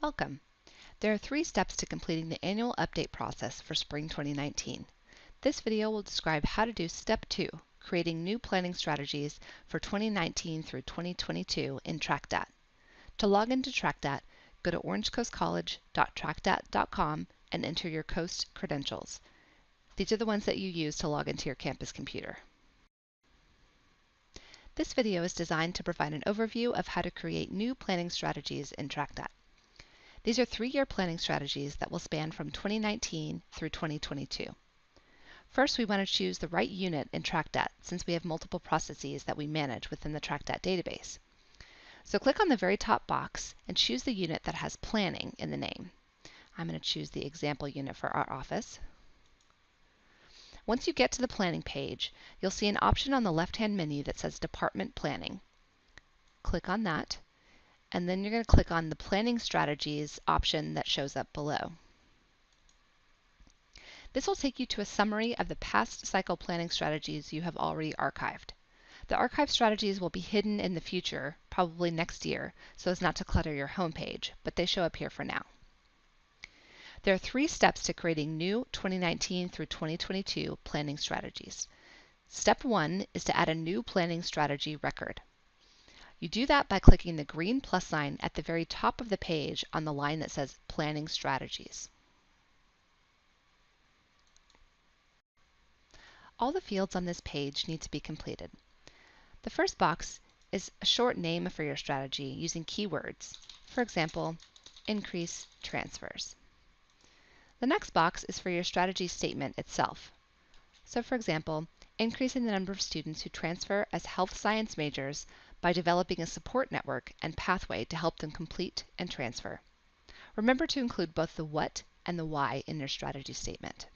Welcome. There are 3 steps to completing the annual update process for spring 2019. This video will describe how to do Step 2, creating new planning strategies for 2019 through 2022 in TracDat. To log into TracDat, go to orangecoastcollege.tracdat.com and enter your Coast credentials. These are the ones that you use to log into your campus computer. This video is designed to provide an overview of how to create new planning strategies in TracDat. These are 3-year planning strategies that will span from 2019 through 2022. First, we want to choose the right unit in TracDat since we have multiple processes that we manage within the TracDat database. So click on the very top box and choose the unit that has planning in the name. I'm going to choose the example unit for our office. Once you get to the planning page, you'll see an option on the left-hand menu that says Department Planning. Click on that, and then you're going to click on the Planning Strategies option that shows up below. This will take you to a summary of the past cycle planning strategies you have already archived. The archive strategies will be hidden in the future, probably next year, so as not to clutter your home page, but they show up here for now. There are 3 steps to creating new 2019 through 2022 planning strategies. Step 1 is to add a new planning strategy record. You do that by clicking the green plus sign at the very top of the page on the line that says Planning Strategies. All the fields on this page need to be completed. The first box is a short name for your strategy using keywords. For example, increase transfers. The next box is for your strategy statement itself. So for example, increasing the number of students who transfer as health science majors by developing a support network and pathway to help them complete and transfer. Remember to include both the what and the why in your strategy statement.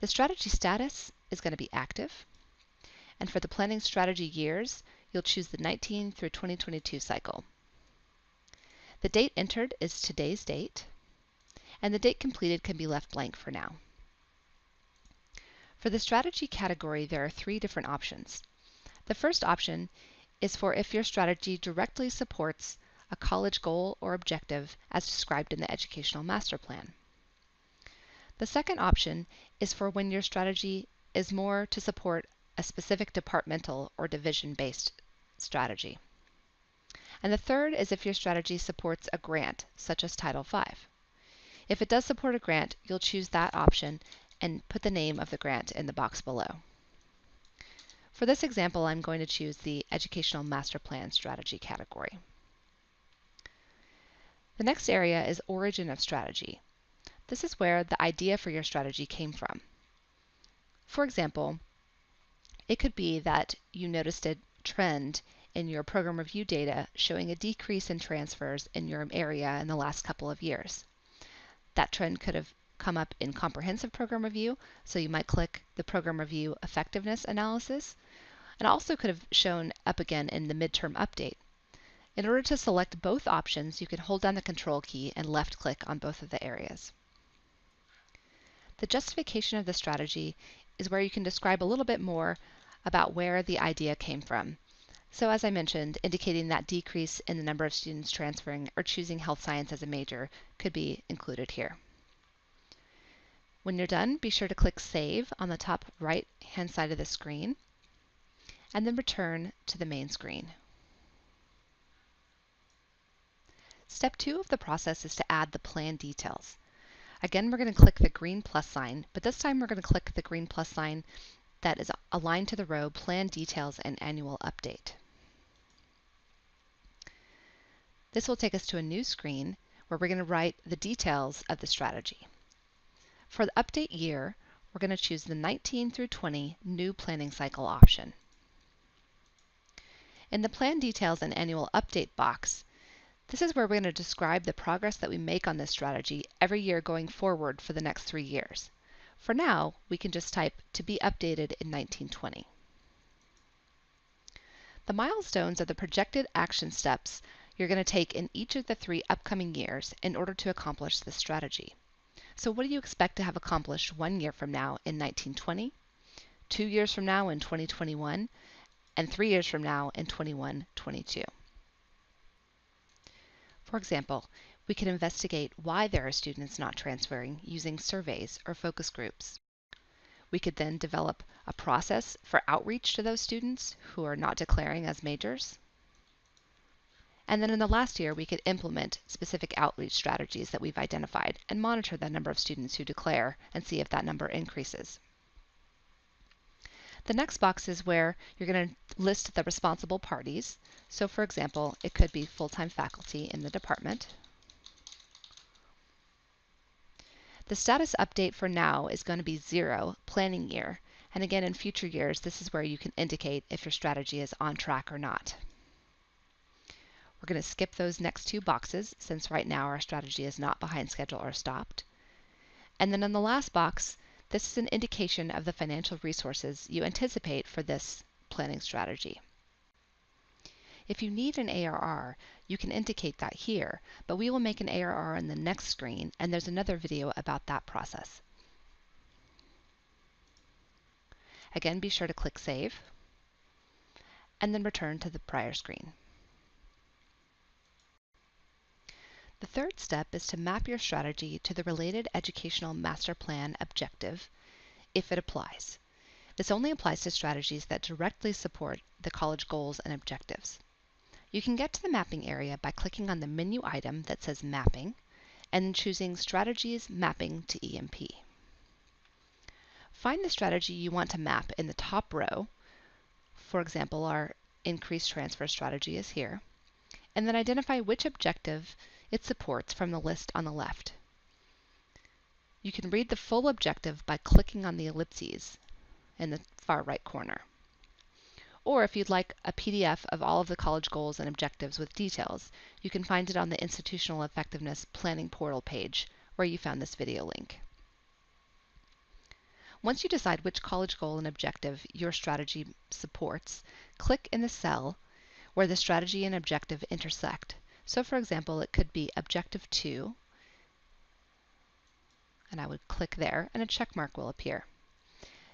The strategy status is going to be active, and for the planning strategy years, you'll choose the 19 through 2022 cycle. The date entered is today's date, and the date completed can be left blank for now. For the strategy category, there are 3 different options. The first option is for if your strategy directly supports a college goal or objective as described in the Educational Master Plan. The second option is for when your strategy is more to support a specific departmental or division-based strategy. And the third is if your strategy supports a grant, such as Title V. If it does support a grant, you'll choose that option and put the name of the grant in the box below. For this example, I'm going to choose the Educational Master Plan strategy category. The next area is Origin of Strategy. This is where the idea for your strategy came from. For example, it could be that you noticed a trend in your program review data showing a decrease in transfers in your area in the last couple of years. That trend could have come up in comprehensive program review, so you might click the program review effectiveness analysis, and also could have shown up again in the midterm update. In order to select both options, you can hold down the control key and left click on both of the areas. The justification of the strategy is where you can describe a little bit more about where the idea came from. So as I mentioned, indicating that decrease in the number of students transferring or choosing health science as a major could be included here. When you're done, be sure to click Save on the top right-hand side of the screen, and then return to the main screen. Step 2 of the process is to add the plan details. Again, we're going to click the green plus sign, but this time we're going to click the green plus sign that is aligned to the row Plan Details and Annual Update. This will take us to a new screen where we're going to write the details of the strategy. For the update year, we're going to choose the 19 through 20 new planning cycle option. In the Plan Details and Annual Update box, this is where we're going to describe the progress that we make on this strategy every year going forward for the next 3 years. For now, we can just type to be updated in 1920. The milestones are the projected action steps you're going to take in each of the 3 upcoming years in order to accomplish this strategy. So what do you expect to have accomplished 1 year from now in 1920, 2 years from now in 2021, and 3 years from now in 21-22? For example, We can investigate why there are students not transferring using surveys or focus groups. We could then develop a process for outreach to those students who are not declaring as majors. And then in the last year, we could implement specific outreach strategies that we've identified and monitor the number of students who declare and see if that number increases. The next box is where you're going to list the responsible parties. So for example, it could be full-time faculty in the department. The status update for now is going to be 0, planning year. And again, in future years, this is where you can indicate if your strategy is on track or not. We're going to skip those next two boxes since right now our strategy is not behind schedule or stopped. And then in the last box, this is an indication of the financial resources you anticipate for this planning strategy. If you need an ARR, you can indicate that here, but we will make an ARR on the next screen, and there's another video about that process. Again, be sure to click Save, and then return to the prior screen. The third step is to map your strategy to the related educational master plan objective, if it applies. This only applies to strategies that directly support the college goals and objectives. You can get to the mapping area by clicking on the menu item that says Mapping, and then choosing Strategies Mapping to EMP. Find the strategy you want to map in the top row. For example, our increased transfer strategy is here, and then identify which objective it supports from the list on the left. You can read the full objective by clicking on the ellipses in the far right corner. Or if you'd like a PDF of all of the college goals and objectives with details, you can find it on the Institutional Effectiveness Planning Portal page where you found this video link. Once you decide which college goal and objective your strategy supports, click in the cell where the strategy and objective intersect. So for example, it could be Objective 2, and I would click there, and a check mark will appear.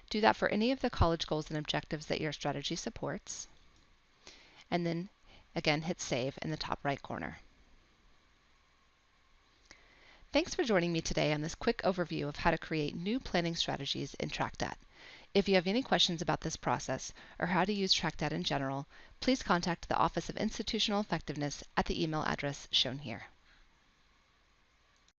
Do that for any of the college goals and objectives that your strategy supports, and then again hit Save in the top right corner. Thanks for joining me today on this quick overview of how to create new planning strategies in TracDat. If you have any questions about this process or how to use TracDat in general, please contact the Office of Institutional Effectiveness at the email address shown here.